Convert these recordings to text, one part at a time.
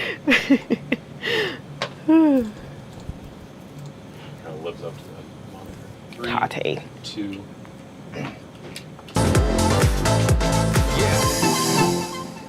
Kind of lives up to that moniker. 3, 2.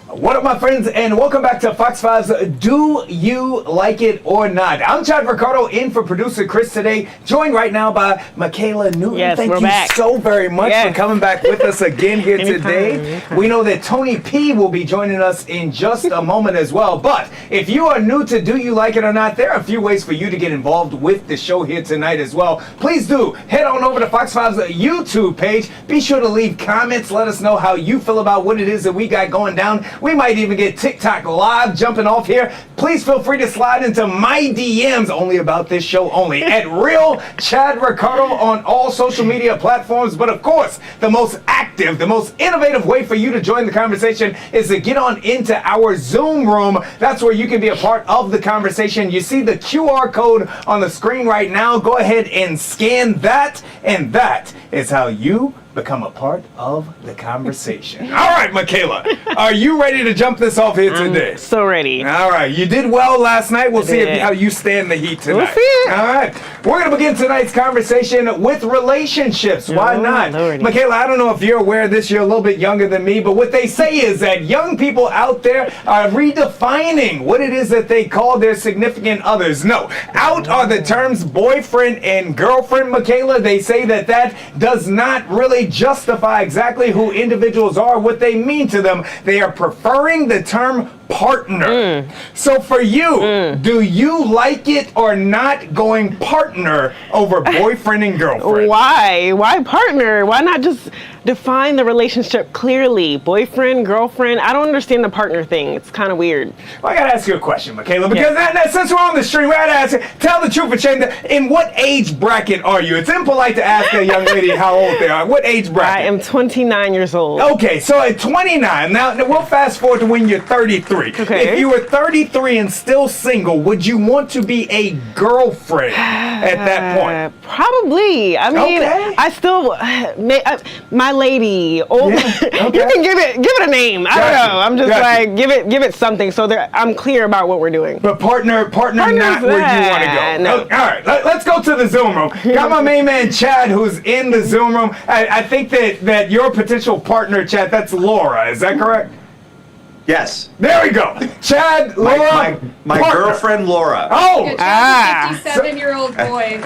What up, my friends, and welcome back to Fox 5's Do You Like It or Not? I'm Chad Ricardo, in for producer Chris today, joined right now by Mikayla Newton. Yes, Thank you back. so very much for coming back with us again here today. We know that Tony P will be joining us in just a moment as well. But if you are new to Do You Like It or Not, there are a few ways for you to get involved with the show here tonight as well. Please do head on over to Fox 5's YouTube page. Be sure to leave comments. Let us know how you feel about what it is that we got going down. We might even get TikTok live jumping off here. Please feel free to slide into my DMs only about this show only at Real Chad Ricardo on all social media platforms. But of course, the most active, the most innovative way for you to join the conversation is to get on into our Zoom room. That's where you can be a part of the conversation. You see the QR code on the screen right now. Go ahead and scan that, and that is how you become a part of the conversation. All right, Mikayla, are you ready to jump this off here today? So ready. All right, you did well last night. We'll see how you stand the heat tonight. We'll see it. All right, we're going to begin tonight's conversation with relationships. Why not? Lordy. Mikayla, I don't know if you're aware of this. You're a little bit younger than me, but what they say is that young people out there are redefining what it is that they call their significant others. No, out are the terms boyfriend and girlfriend, Mikayla. They say that that does not really justify exactly who individuals are, what they mean to them. They are preferring the term partner. So for you, do you like it or not going partner over boyfriend and girlfriend? Why? Why partner? Why not just define the relationship clearly? Boyfriend, girlfriend? I don't understand the partner thing. It's kind of weird. Well, I gotta ask you a question, Mikayla, because since we're on the stream, we gotta ask you, tell the truth and shame. In what age bracket are you? It's impolite to ask a young lady how old they are. What age bracket? I am 29 years old. Okay, so at 29, now we'll fast forward to when you're 33. Okay. If you were 33 and still single, would you want to be a girlfriend at that point? Probably. I mean, Okay. I still, my lady. Old, Yeah, okay. You can give it a name. I don't know. I'm just like give it something so that I'm clear about what we're doing. But partner not where you want to go. No. All right, let's go to the Zoom room. Got my main man Chad, who's in the Zoom room. I think that your potential partner, Chad, that's Laura. Is that correct? Yes. There we go. Chad, Laura, My partner. girlfriend Laura. Oh, Good job, 57-year-old boy.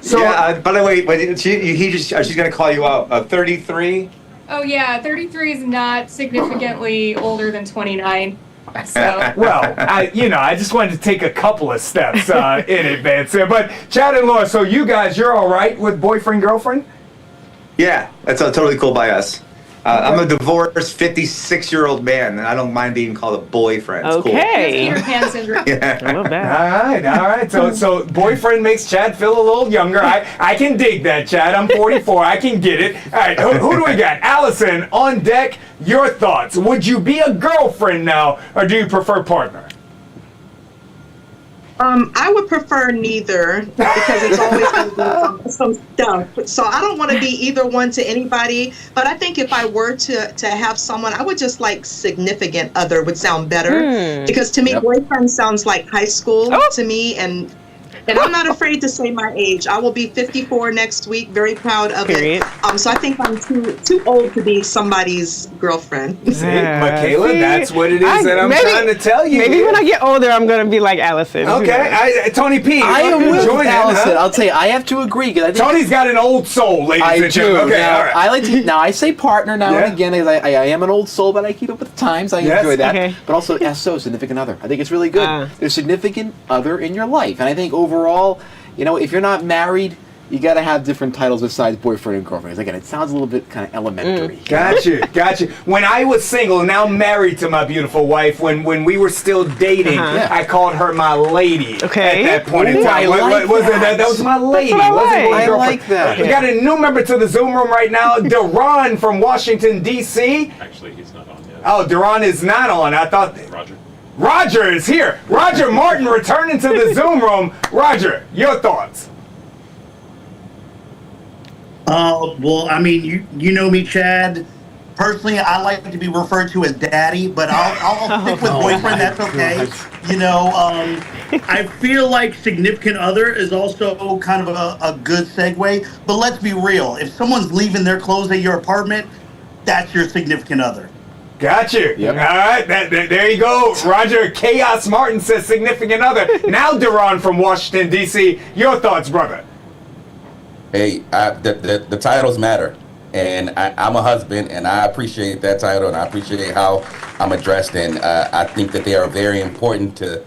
so Yeah. By the way, she's gonna call you out. 33. Oh yeah, 33 is not significantly older than 29. So well, I just wanted to take a couple of steps in advance there. But Chad and Laura, so you guys, you're all right with boyfriend, girlfriend? Yeah, that's totally cool by us. I'm a divorced 56-year-old man, and I don't mind being called a boyfriend. It's Okay. Peter Pan syndrome. Cool. Yeah. I love that. All right. So boyfriend makes Chad feel a little younger. I can dig that, Chad. I'm 44. I can get it. All right. Who do we got? Allison on deck. Your thoughts? Would you be a girlfriend now, or do you prefer partner? I would prefer neither because it's always going to be some stuff. So I don't want to be either one to anybody. But I think if I were to have someone, I would just like significant other would sound better because to me, boyfriend sounds like high school to me, and I'm not afraid to say my age. I will be 54 next week. Very proud of it. So I think I'm too old to be somebody's girlfriend. See, Mikayla, that's what it is that I'm trying to tell you. Maybe when I get older, I'm gonna be like Allison. Okay, Tony P. I am with join Allison. in, huh? I'll tell you, I have to agree. Cause I think Tony's got an old soul, ladies I and gentlemen. do. Okay, Now, all right. I like to. Now I say partner now and again. Because I am an old soul, but I keep up with the times. I enjoy that. Okay. But also, SO, significant other. I think it's really good. There's significant other in your life, and I think overall, if you're not married, you got to have different titles besides boyfriend and girlfriend. 'Cause again, it sounds a little bit kind of elementary. Gotcha. When I was single, now married to my beautiful wife, when we were still dating, I called her my lady. Okay. At that point in Ooh, time. I like was it that. that was my lady. That's what I Wasn't my like. I girlfriend. like that. We got a new member to the Zoom room right now, Deron from Washington, D.C. Actually, he's not on yet. Oh, Deron is not on. I thought Roger is here. Roger Martin returning to the Zoom room. Roger, your thoughts? Well, I mean, you know me, Chad. Personally, I like to be referred to as daddy, but I'll stick with boyfriend. That's okay. You know, I feel like significant other is also kind of a good segue. But let's be real. If someone's leaving their clothes at your apartment, that's your significant other. Got you. Yep. All right, there you go. Roger Chaos Martin says significant other. Now, Duran from Washington, D.C., your thoughts, brother? Hey, the titles matter. And I'm a husband, and I appreciate that title, and I appreciate how I'm addressed. And I think that they are very important to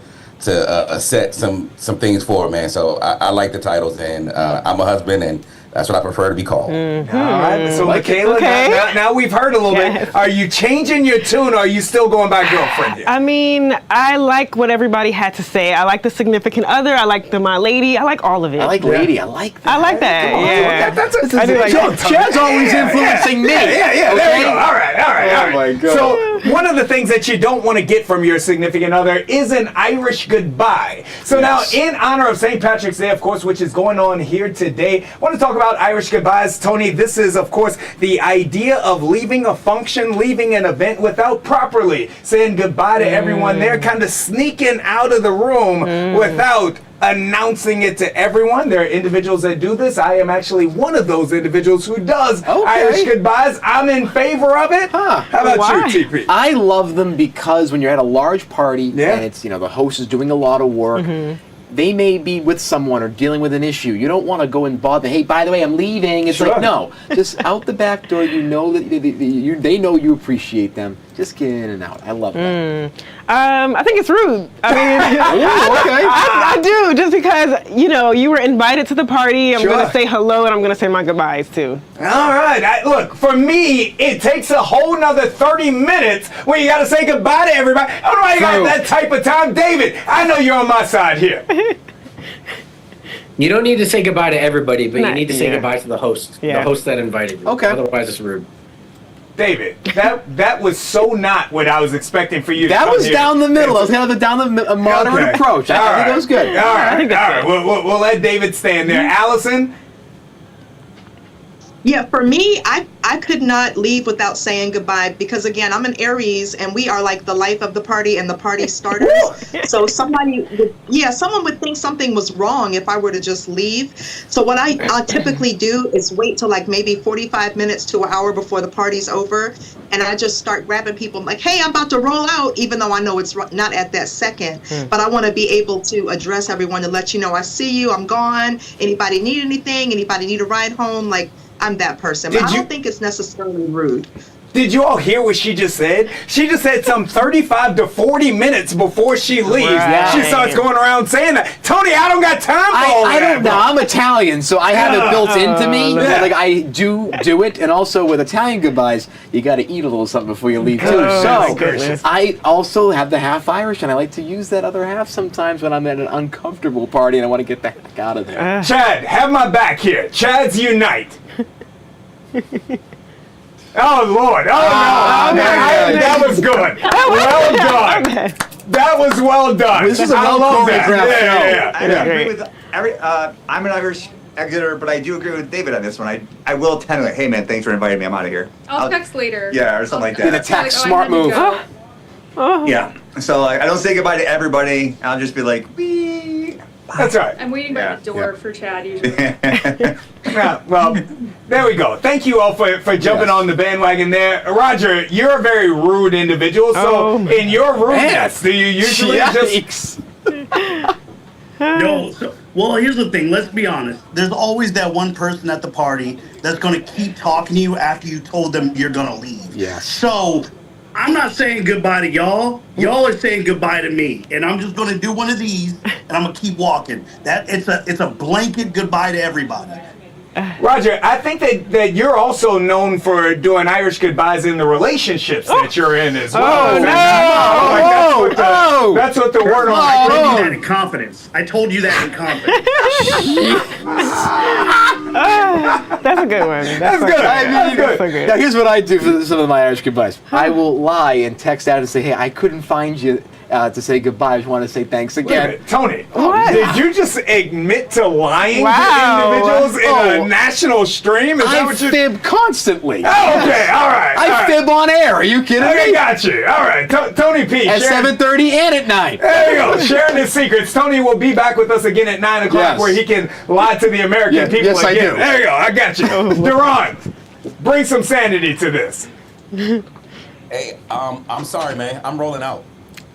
set some things forward, man. So I like the titles, and I'm a husband, and that's what I prefer to be called. Mm-hmm. All right, so Mikayla, okay. now we've heard a little Yes. bit. Are you changing your tune, or are you still going by girlfriend here? I mean, I like what everybody had to say. I like the significant other. I like the my lady. I like all of it. I like lady. I like that. I like that. Yeah. I do like that. Chad's always influencing me. Yeah, there you go. All right. Oh my God. So one of the things that you don't want to get from your significant other is an Irish goodbye. So now, in honor of St. Patrick's Day, of course, which is going on here today, I want to talk about Irish goodbyes. Tony, this is, of course, the idea of leaving a function, leaving an event without properly saying goodbye to everyone there, kind of sneaking out of the room without announcing it to everyone. There are individuals that do this. I am actually one of those individuals who does Irish goodbyes. I'm in favor of it. How about you, TP? I love them because when you're at a large party and it's, you know, the host is doing a lot of work, they may be with someone or dealing with an issue. You don't want to go and bother, hey, by the way, I'm leaving. It's like, no, just out the back door. You know that they know you appreciate them. Just get in and out. I love that. I think it's rude. I mean, I do, just because, you know, you were invited to the party. I'm going to say hello, and I'm going to say my goodbyes, too. All right. Look, for me, it takes a whole nother 30 minutes where you got to say goodbye to everybody. I don't know why you got that type of time. David, I know you're on my side here. You don't need to say goodbye to everybody, but you need to say goodbye to the host. Yeah. The host that invited you. Okay. Otherwise, it's rude. David, that was so not what I was expecting for you to That come was here. down the middle. That was kind of a moderate approach. I think that was good. All right. We'll let David stand there. Allison? Yeah, for me, I could not leave without saying goodbye because, again, I'm an Aries and we are like the life of the party and the party starters. So someone would think something was wrong if I were to just leave. So what I typically do is wait till like maybe 45 minutes to an hour before the party's over. And I just start grabbing people. I'm like, hey, I'm about to roll out, even though I know it's not at that second. But I want to be able to address everyone to let you know I see you, I'm gone. Anybody need anything? Anybody need a ride home? Like, I'm that person. But I don't think it's necessarily rude. Did you all hear what she just said? She just said some 35 to 40 minutes before she leaves. Right. She starts going around saying that. Tony, I don't got time for all that. I don't know. I'm Italian, so I have it built into me. Like I do it, and also with Italian goodbyes, you got to eat a little something before you leave too. So I also have the half Irish, and I like to use that other half sometimes when I'm at an uncomfortable party and I want to get the heck out of there. Chad, have my back here. Chad's unite. Oh, Lord. That was good. Well done. That was well done. This is a well choreographed show. I agree with I'm an Irish Exeter, but I do agree with David on this one. I will tell you, hey, man, thanks for inviting me. I'm out of here. I'll text later. Yeah, or something like that. An attack, smart move. Yeah. So I don't say goodbye to everybody. I'll just be like, wee. That's right. I'm waiting by the door for Chad usually. Yeah, well, there we go. Thank you all for jumping on the bandwagon there. Roger, you're a very rude individual, so in your rudeness, do you usually just... No. Well, here's the thing. Let's be honest. There's always that one person at the party that's going to keep talking to you after you told them you're going to leave. Yeah. So I'm not saying goodbye to y'all. Y'all are saying goodbye to me. And I'm just going to do one of these, and I'm going to keep walking. It's a blanket goodbye to everybody. Roger, I think that you're also known for doing Irish goodbyes in the relationships that you're in as well. That's what the word on I told you that in confidence. I told you that in confidence. That's a good one. That's good. That's good. Now, here's what I do for some of my Irish goodbyes. I will lie and text out and say, hey, I couldn't find you to say goodbye. I just want to say thanks again. Tony, What? did you just admit to lying Wow. to individuals in a national stream? Is that I what you... fib constantly. Oh, okay, all right. I fib on air. Are you kidding Okay, me? got you. All right, Tony P. At 7:30 and at 9. There you go. Sharing his secrets. Tony will be back with us again at 9 o'clock Yes. where he can lie to the American people yes, I again. do. There you go. I got you. Duran, bring some sanity to this. Hey, I'm sorry, man. I'm rolling out.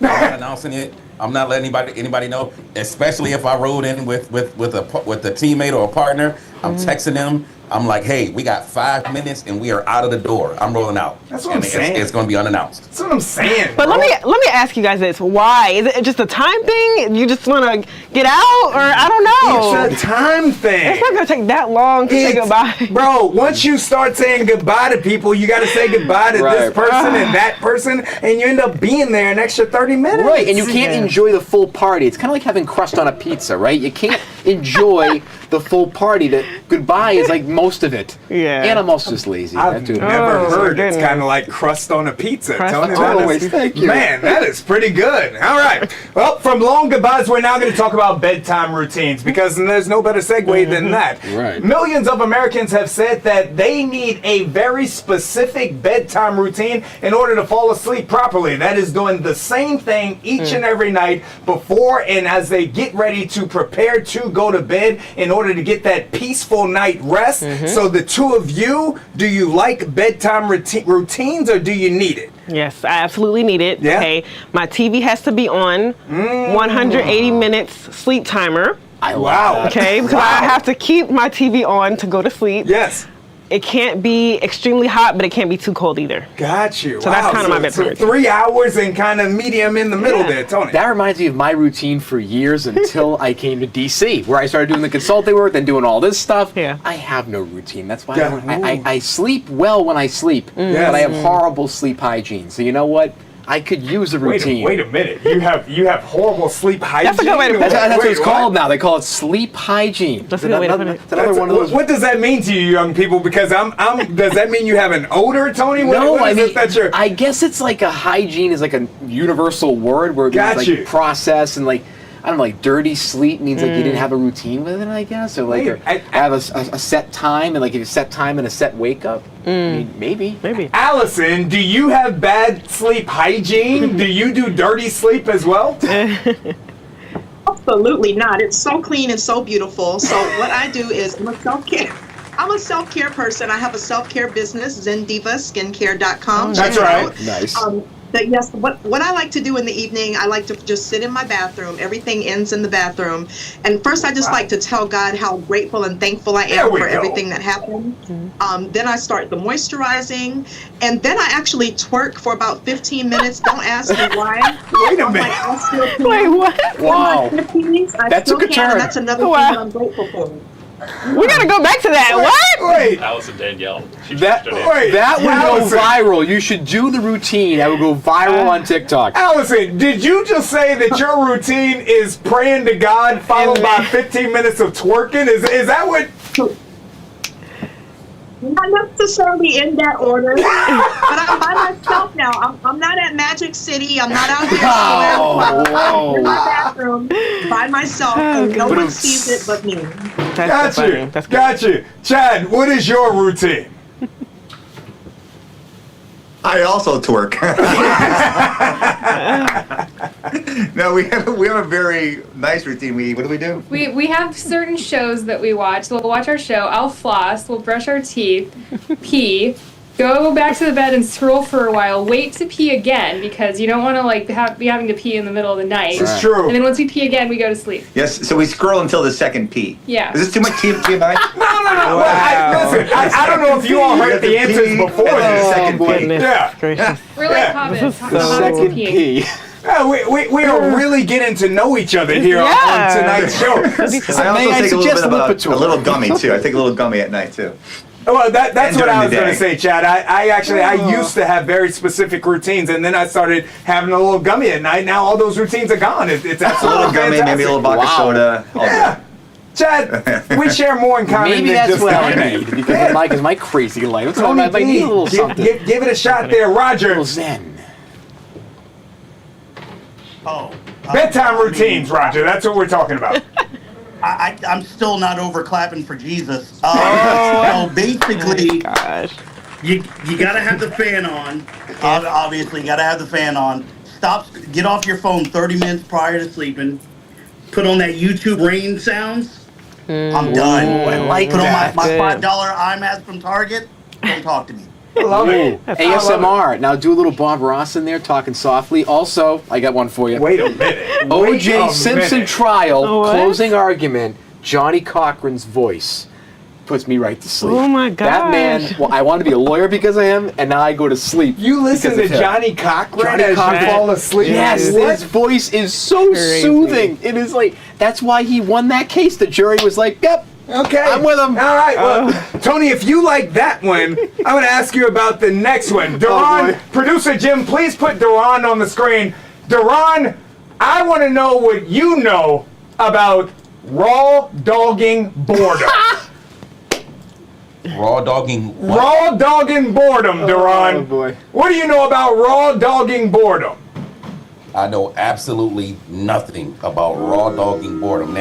I'm not announcing it. I'm not letting anybody know. Especially if I rode in with a teammate or a partner. I'm texting them. I'm like, hey, we got 5 minutes and we are out of the door. I'm rolling out. That's what I'm saying. It's going to be unannounced. That's what I'm saying. But bro. let me ask you guys this: why? Is it just a time thing? You just want to get out, or I don't know. It's a time thing. It's not gonna take that long to say goodbye. Bro, once you start saying goodbye to people, you got to say goodbye to this person and that person, and you end up being there an extra 30 minutes. Right, and you can't enjoy the full party. It's kind of like having crust on a pizza, right? You can't enjoy the full party. The goodbye is like most of it. Yeah. And I'm also just lazy. I've never heard it's kind of like crust on a pizza. Tony, Thank you. Man, that is pretty good. All right. Well, from long goodbyes, we're now going to talk about bedtime routines because there's no better segue than that. Right. Millions of Americans have said that they need a very specific bedtime routine in order to fall asleep properly. That is doing the same thing each and every night before and as they get ready to prepare to go to bed in order to get that peaceful night rest. So the two of you, do you like bedtime routines or do you need it? Yes, I absolutely need it. Yeah. Okay, my TV has to be on. 180 minutes sleep timer. Wow. Okay, because I have to keep my TV on to go to sleep. Yes. It can't be extremely hot, but it can't be too cold either. Got you. So that's kind of my bedtime routine. 3 hours and kind of medium in the middle there, Tony. That reminds me of my routine for years until I came to DC, where I started doing the consulting work, then doing all this stuff. Yeah. I have no routine. That's why Yeah. I sleep well when I sleep, but I have horrible sleep hygiene. So you know what? I could use a routine. Wait a minute. You have horrible sleep hygiene. That's a good way to put it. That's what it's called now. They call it sleep hygiene. That's a good way to put it. It's another one of those. What does that mean to you, young people? Because does that mean you have an odor, Tony? No, what I is mean, it that you're... I guess it's like a hygiene is like a universal word where it means Got you. like process and like, I don't know, like dirty sleep means like you didn't have a routine with it, I guess, or like Wait, I have a set time and like if you set time and a set wake up, I mean, maybe. Allison, do you have bad sleep hygiene? Do you do dirty sleep as well? Absolutely not. It's so clean and so beautiful. So what I do is I'm a self-care person. I have a self-care business, ZenDivaSkincare.com. That's Check it right. out. Nice. But yes, what I like to do in the evening, I like to just sit in my bathroom. Everything ends in the bathroom. And first, I just like to tell God how grateful and thankful I am for everything that happened. Then I start the moisturizing. And then I actually twerk for about 15 minutes. Don't ask me why. Wait a minute. I still can. Wait, what? Wow. In my 50s, I That still took a can, turn. and that's another Wow. thing that I'm grateful for. We gotta go back to that. What? Wait. Allison Danielle. She That pushed it in. Wait. that would go Allison. viral. You should do the routine. That would go viral on TikTok. Allison, did you just say that your routine is praying to God followed by 15 minutes of twerking? Is that what... Not necessarily in that order, but I'm by myself now. I'm not at Magic City. I'm not out here somewhere. I'm in my bathroom by myself, and no one sees it but me. That's so funny. That's good. Got you. Chad, what is your routine? I also twerk. No, we have a very nice routine. What do we do? We have certain shows that we watch. We'll watch our show. I'll floss. We'll brush our teeth, pee, go back to the bed and scroll for a while. Wait to pee again because you don't want to be having to pee in the middle of the night. It's true. And then once we pee again, we go to sleep. Yes, so we scroll until the second pee. Yeah. Is this too much TMI? No. Well, listen, I don't know if you all heard the answers before this. Second pee. Goodness Yeah. gracious. We're like Yeah. hobbits. The hobbits second peeing. pee. Yeah, we are really getting to know each other here on tonight's show. I also May I take a little suggest bit of Lipitor? a little gummy too. I take a little gummy at night too. Well, that's And what during I the was going to day. say, Chad. I used to have very specific routines, and then I started having a little gummy at night. Now all those routines are gone. It's A absolutely little gummy, fantastic. maybe a little vodka soda. all Yeah. Chad, we share more in common Maybe than that's just what I gummy. need because of my crazy life. That's why Tony I need a little P, something. give it a shot there, A Roger. little zen. Oh. Bedtime routines, Roger. That's what we're talking about. I'm still not over clapping for Jesus. So basically, Gosh. You gotta have the fan on. Obviously, you gotta have the fan on. Get off your phone 30 minutes prior to sleeping. Put on that YouTube rain sounds. I'm done. I like Put that. on my $5 eye mask from Target. Don't talk to me. I love it. ASMR. Now do a little Bob Ross in there, talking softly. Also, I got one for you. Wait a minute. O.J. Simpson trial, What? closing argument, Johnny Cochran's voice puts me right to sleep. Oh my That man, gosh. well, I wanted to be a lawyer because of him, and now I go to sleep. You listen because to of him. Johnny Cochran Johnny as Cochran. you fall asleep? Yes, What? his voice is so Crazy. soothing. It is like, that's why he won that case. The jury was like, yep, Okay. I'm with him. All right. Well, Tony, if you like that one, I'm going to ask you about the next one. Duran, boy. producer Jim, please put Duran on the screen. Duran, I want to know what you know about raw dogging boredom. Raw dogging what? Raw dogging boredom, Duran. Oh, boy. What do you know about raw dogging boredom? I know absolutely nothing about raw dogging boredom.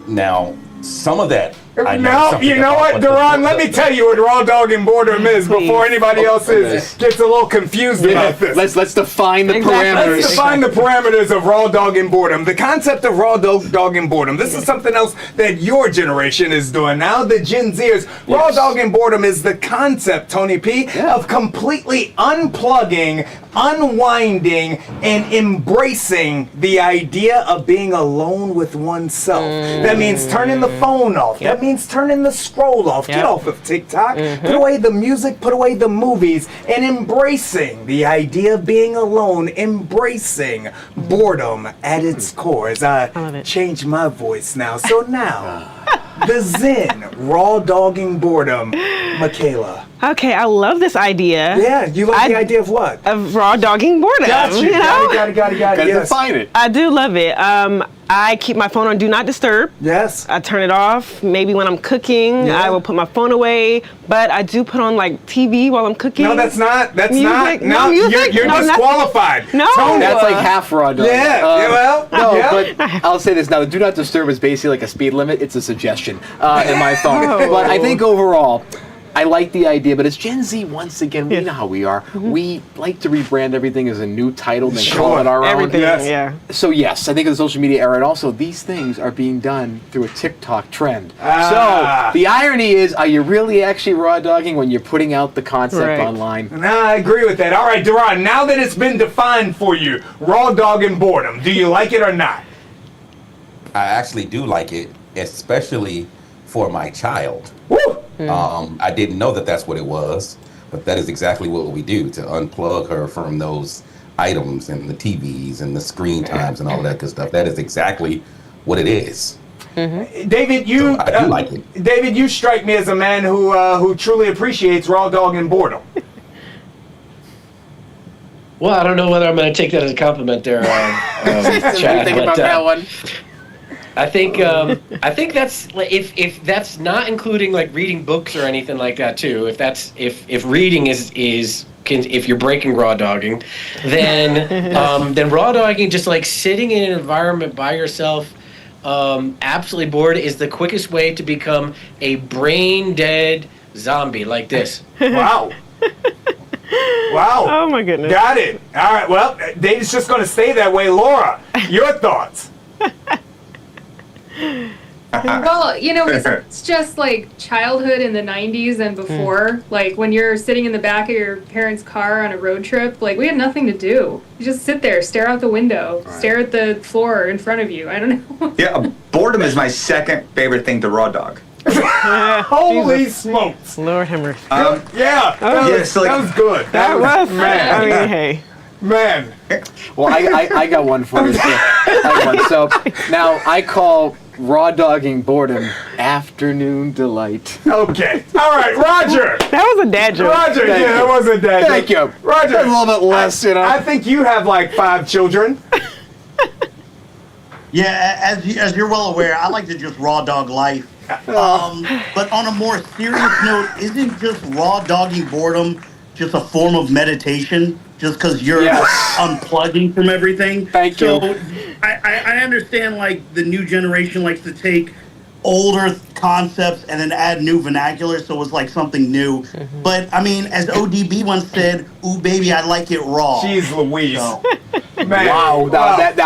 Now, some of that I know. No, something you know about, what, but Duran? Let me tell you what raw dogging boredom is before anybody else gets a little confused about this. Let's define the parameters. Let's define the parameters of raw dogging boredom. The concept of raw dogging boredom. This is something else that your generation is doing now, the Gen Zers. Raw Yes. dogging boredom is the concept, Tony P, of completely unplugging, unwinding, and embracing the idea of being alone with oneself. That means turning the phone off. That means turning the scroll off. Get off of TikTok. Put away the music, put away the movies, and embracing the idea of being alone, embracing boredom at its core. As I love it. change my voice now. So now, the Zen raw dogging boredom, Mikayla. Okay, I love this idea. Yeah, you like the idea of what? Of raw dogging boredom. Got you. You know? Got it. Gotta Yes. define it. I do love it. I keep my phone on Do Not Disturb. Yes. I turn it off. Maybe when I'm cooking, Yeah. I will put my phone away. But I do put on like TV while I'm cooking. No, that's not. That's Music? not. No No, music? you're No, nothing? disqualified. No. Tony, That's like half raw dog. No, yeah. but I'll say this now: the Do Not Disturb is basically like a speed limit. It's a suggestion in my phone. Oh. But I think overall, I like the idea. But as Gen Z, once again, we know how we are. We like to rebrand everything as a new title and call it our own. Everything, Yes. yeah. So yes, I think in the social media era, and also these things are being done through a TikTok trend. Ah. So the irony is, are you really actually raw dogging when you're putting out the concept Right. online? No, I agree with that. All right, Duran, now that it's been defined for you, raw dog and boredom, do you like it or not? I actually do like it, especially for my child. Woo! I didn't know that that's what it was, but that is exactly what we do to unplug her from those items and the TVs and the screen times and all that good stuff. That is exactly what it is. David, you So I do like it. David, you strike me as a man who truly appreciates raw dog and boredom. Well, I don't know whether I'm going to take that as a compliment there, Chad. Think but, about that one. I think that's if that's not including like reading books or anything like that too. If reading if you're breaking raw dogging, then raw dogging, just like sitting in an environment by yourself, absolutely bored, is the quickest way to become a brain dead zombie like this. Wow. Wow. Oh my goodness. Got it. All right. Well, David's just going to stay that way. Laura, your thoughts? Well, it's just like childhood in the 90s and before. Like when you're sitting in the back of your parents' car on a road trip, like we had nothing to do. You just sit there, stare out the window, stare at the floor in front of you. I don't know. Yeah, boredom is my second favorite thing to raw dog. Holy smokes. Lord have mercy. Yeah. That was good. That was, man. I mean, hey. Man. Well, I got one for you. I got one. So now I call raw dogging boredom afternoon delight. Okay. All right, Roger. That was a dad joke. Roger, Thank that you. was a dad joke. Thank you. Roger. A little bit less, I think you have like 5 children. Yeah, as you're well aware, I like to just raw dog life. But on a more serious note, isn't just raw dogging boredom just a form of meditation? Just because you're unplugging from everything. Thank you. So I understand like the new generation likes to take older concepts and then add new vernacular, so it was like something new. But I mean, as ODB once said, "Ooh, baby, I like it raw." Jeez Louise. So, Man. Wow,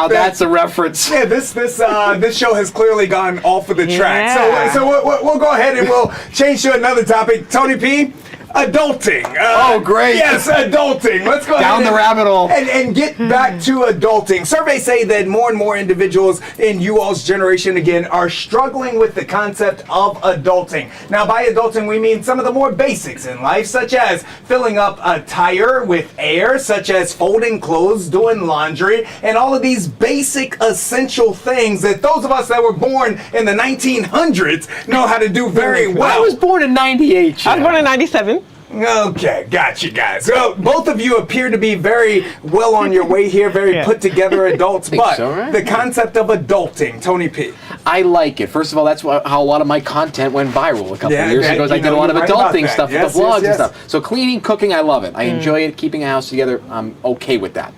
that's a reference. Yeah, this show has clearly gone off of the track. Yeah. So we'll go ahead and we'll change to another topic. Tony P, adulting. Oh, great. Yes, adulting. Let's go Down ahead the rabbit hole. and get back to adulting. Surveys say that more and more individuals in you all's generation, again, are struggling with the concept of adulting. Now, by adulting, we mean some of the more basics in life, such as filling up a tire with air, such as folding clothes, doing laundry, and all of these basic essential things that those of us that were born in the 1900s know how to do very well. I was born in 98. I was born in 97. Okay, got you guys. So both of you appear to be very well on your way here, very put together adults. But so, right? the concept of adulting, Tony P. I like it. First of all, that's how a lot of my content went viral a couple Yeah, of years yeah, ago. I you did know, a lot of you're right about adulting that. stuff Yes, with the vlogs yes, and stuff. So cleaning, cooking, I love it. I enjoy it. Keeping a house together, I'm okay with that.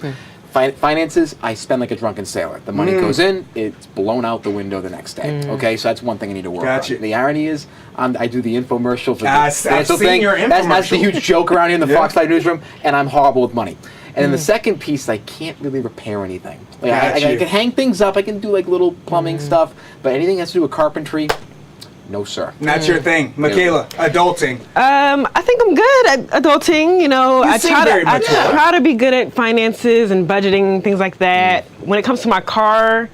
Finances, I spend like a drunken sailor. The money goes in, it's blown out the window the next day. Okay, so that's one thing I need to work Gotcha. on. The irony is, I do the infomercial for the I've financial seen thing. your That's the infomercial. huge joke around here in the Yeah. Foxlight newsroom, and I'm horrible with money. And then the second piece, I can't really repair anything. Like, I Gotcha. can hang things up, I can do like little plumbing stuff, but anything that has to do with carpentry, no sir. That's your thing. Mikayla, adulting. I think I'm good at adulting. You know, You I seem try very to I mature. try to be good at finances and budgeting, things like that. When it comes to my car,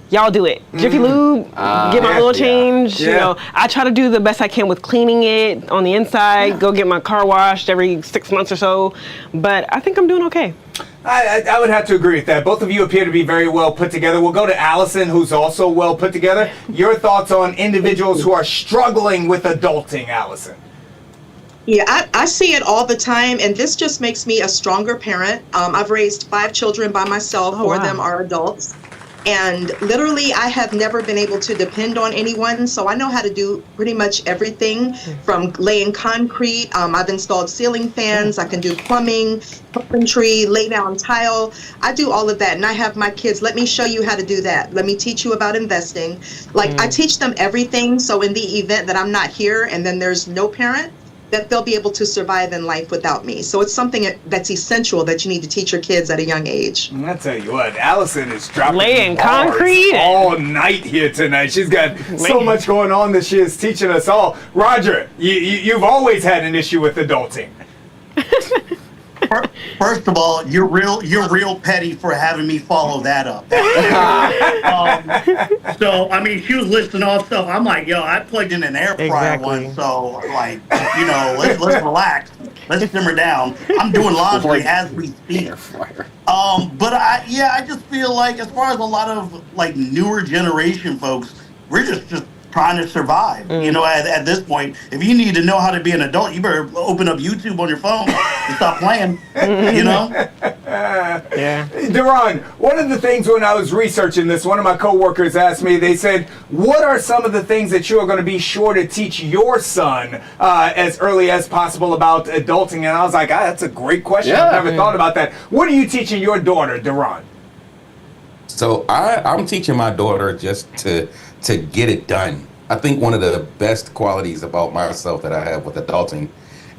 y'all do it. Jiffy Lube, get my yeah. little change. Yeah. You know, I try to do the best I can with cleaning it on the inside. Go get my car washed every 6 months or so. But I think I'm doing okay. I would have to agree with that. Both of you appear to be very well put together. We'll go to Allison, who's also well put together. Your thoughts on individuals who are struggling with adulting, Allison? Yeah, I see it all the time, and this just makes me a stronger parent. I've raised 5 children by myself. Oh, 4 wow. of them are adults. And literally, I have never been able to depend on anyone, so I know how to do pretty much everything from laying concrete. I've installed ceiling fans. I can do plumbing, carpentry, lay down tile. I do all of that, and I have my kids. Let me show you how to do that. Let me teach you about investing. Like, I teach them everything, so in the event that I'm not here and then there's no parent, that they'll be able to survive in life without me. So it's something that's essential that you need to teach your kids at a young age. I tell you what, Allison is dropping Laying bars concrete. all night here tonight. She's got so much going on that she is teaching us all. Roger, you've always had an issue with adulting. First of all, you're real petty for having me follow that up. So I mean, she was listing off stuff. I'm like, yo, I plugged in an air fryer Exactly. once, so like, let's relax, let's simmer down. I'm doing laundry as we speak. Air fryer. But I just feel like as far as a lot of like newer generation folks, we're just trying to survive. You know, at this point, if you need to know how to be an adult, you better open up YouTube on your phone and stop playing. You know. Yeah. Duran, one of the things when I was researching this, one of my coworkers asked me, they said, what are some of the things that you are going to be sure to teach your son as early as possible about adulting? And I was like, that's a great question. Yeah. I've never thought about that. What are you teaching your daughter, Duran? So I'm teaching my daughter just to get it done. I think one of the best qualities about myself that I have with adulting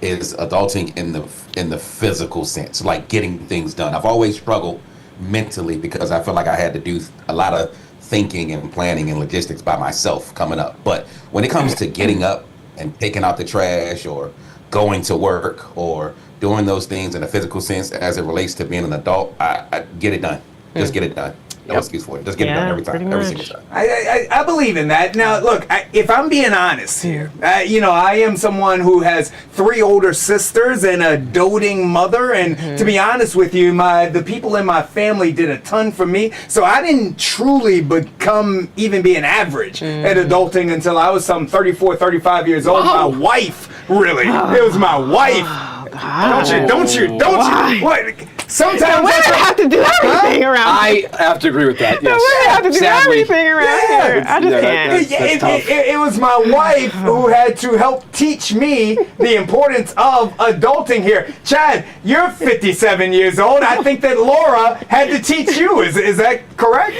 is adulting in the physical sense, like getting things done. I've always struggled mentally because I feel like I had to do a lot of thinking and planning and logistics by myself coming up. But when it comes to getting up and taking out the trash or going to work or doing those things in a physical sense as it relates to being an adult, I get it done. Just get it done. No excuse for it. Just get it done every time, every single time. I believe in that. Now, look, if I'm being honest here, I am someone who has 3 older sisters and a doting mother, and to be honest with you, the people in my family did a ton for me, so I didn't truly become even being average at adulting until I was some 34, 35 years old. My wife, really. It was my wife. Don't you? What? Sometimes Women have to do everything around. I have to agree with that. Yes. Women have to do Sadly. everything around here. I just can't. That's tough. It was my wife who had to help teach me the importance of adulting here. Chad, you're 57 years old. I think that Laura had to teach you. Is that correct?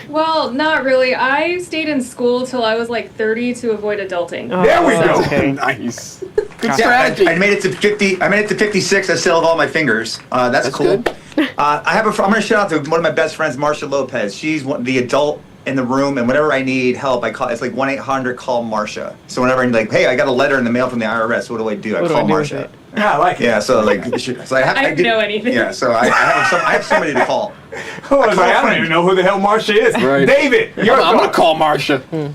Well, not really. I stayed in school till I was like 30 to avoid adulting. There we go. Nice. Good Yeah, strategy. I made it to 50. I made it to 56. I still have all my fingers. That's cool. good. I'm going to shout out to one of my best friends, Marsha Lopez. She's the adult in the room, and whenever I need help, I call. It's like 1-800-CALL Marsha. So whenever I'm like, hey, I got a letter in the mail from the IRS. What do I do? I call Marsha. Yeah, I like it. Yeah, so like, so I don't know anything. Yeah, so I have somebody to call. I was like, I don't even know who the hell Marsha is. Right. David, I'm going to call Marsha.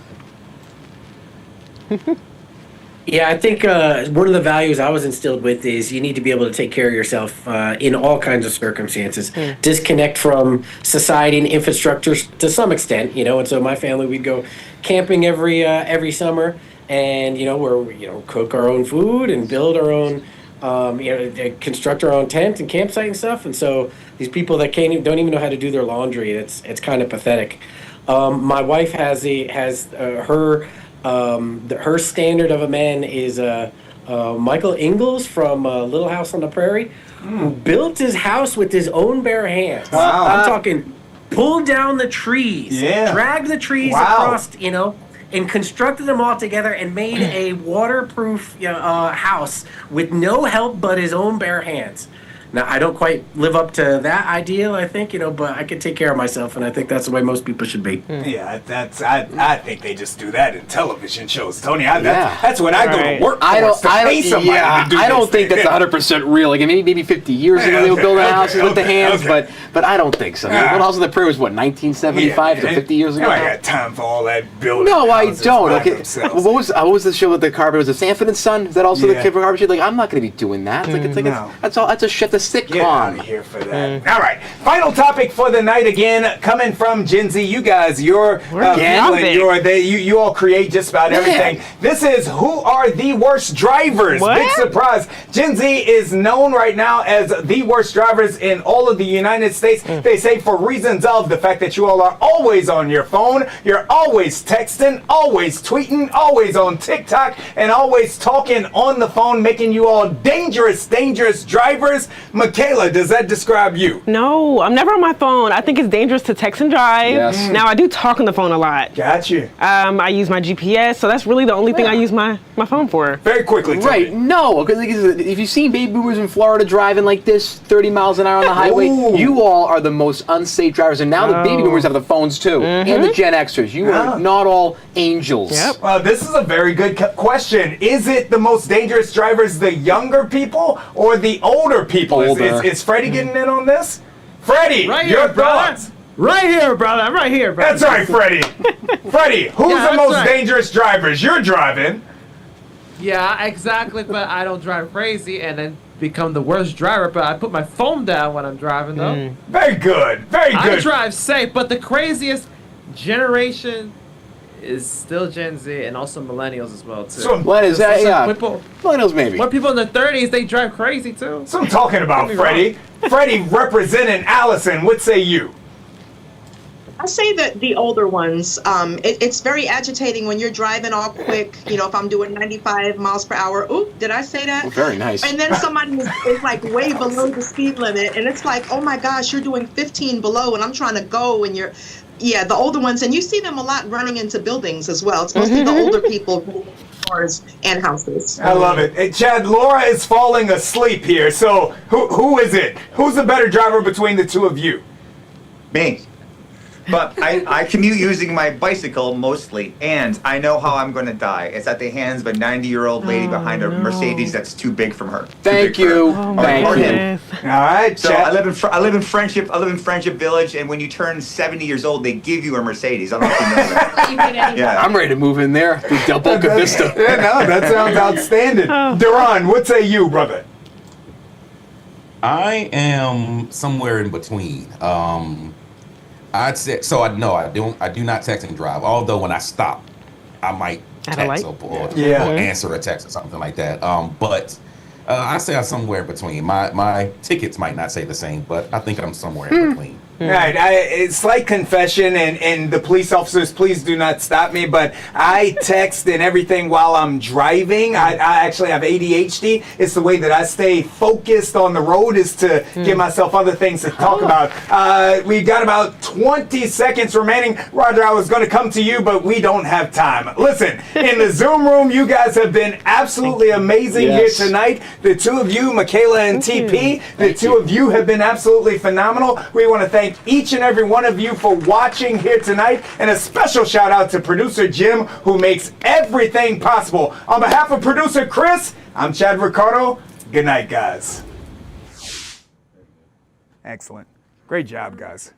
Yeah, I think one of the values I was instilled with is you need to be able to take care of yourself in all kinds of circumstances. Disconnect from society and infrastructure to some extent, and so my family, we'd go camping every summer, and we're cook our own food and build our own construct our own tent and campsite and stuff. And so these people that don't even know how to do their laundry, it's kind of pathetic. My wife has her standard of a man is Michael Ingalls from Little House on the Prairie, who built his house with his own bare hands. Wow. I'm talking pulled down the trees, dragged the trees across, and constructed them all together and made a waterproof house with no help but his own bare hands. Now, I don't quite live up to that ideal, I think, but I can take care of myself, and I think that's the way most people should be. Yeah, I think they just do that in television shows, Tony. That's what I go to work for. I don't this think that's 100% real. Like maybe 50 years ago they were building houses with the hands, but I don't think so. Little House on the Prairie was what, 1975 to 50 years ago? I got time for all that building. No, I don't. by Okay, themselves. what was the show with the carpenter? Was it Sanford and Son? Is that also the kid for carpenter? Like, I'm not going to be doing that. No. That's a chef. Sitcom. Get out of here for that. All right. Final topic for the night again, coming from Gen Z. You guys, you all create just about everything. This is who are the worst drivers. What? Big surprise. Gen Z is known right now as the worst drivers in all of the United States. They say for reasons of the fact that you all are always on your phone, you're always texting, always tweeting, always on TikTok, and always talking on the phone, making you all dangerous drivers. Mikayla, does that describe you? No, I'm never on my phone. I think it's dangerous to text and drive. Yes. Now, I do talk on the phone a lot. Gotcha. I use my GPS, so that's really the only thing I use my phone for. Very quickly, Tony. Right, no, because if you've seen baby boomers in Florida driving like this, 30 miles an hour on the highway, you all are the most unsafe drivers. And now the baby boomers have the phones too, and the Gen Xers. You are not all angels. Yep. This is a very good question. Is it the most dangerous drivers the younger people or the older people? Is Freddie getting in on this? Freddie, your thoughts? Right here, brother. I'm right here, brother. That's right, Freddie. Freddie, who's the most dangerous drivers? You're driving. Yeah, exactly, but I don't drive crazy and then become the worst driver, but I put my phone down when I'm driving, though. Very good. Very good. I drive safe, but the craziest generation is still Gen Z and also millennials as well, too. Millennials maybe. More people in their 30s, they drive crazy, too. So I'm talking about Freddie. Freddie representing Allison. What say you? I say that the older ones, it's very agitating when you're driving all quick. If I'm doing 95 miles per hour, oop, did I say that? Well, very nice. And then somebody is like way below the speed limit, and it's like, oh my gosh, you're doing 15 below, and I'm trying to go, and the older ones, and you see them a lot running into buildings as well. It's mostly the older people, cars and houses. I love it. Hey, Chad, Laura is falling asleep here. So who is it? Who's the better driver between the two of you? Me. But I commute using my bicycle mostly, and I know how I'm going to die. It's at the hands of a 90-year-old lady behind a Mercedes that's too big from her. Thank you. Or him. All right. So I live in Friendship. I live in Friendship Village, and when you turn 70 years old, they give you a Mercedes. I don't know if you know that. Yeah. I'm ready to move in there. Del Boca Vista. Yeah, no, that sounds outstanding. Duran, what say you, brother? I am somewhere in between. I'd say so. I do not text and drive. Although when I stop, I might text or answer a text or something like that. But I say I'm somewhere in between. My tickets might not say the same, but I think I'm somewhere in between. Right, it's like confession, and the police officers, please do not stop me, but I text and everything while I'm driving. I actually have ADHD. It's the way that I stay focused on the road is to give myself other things to talk about. We've got about 20 seconds remaining. Roger, I was going to come to you, but we don't have time. Listen, in the Zoom room, you guys have been absolutely amazing here tonight. The two of you, Mikayla and TP, the two of you have been absolutely phenomenal. We want to thank each and every one of you for watching here tonight, and a special shout out to producer Jim, who makes everything possible. On behalf of producer Chris, I'm Chad Ricardo. Good night, guys. Excellent. Great job, guys.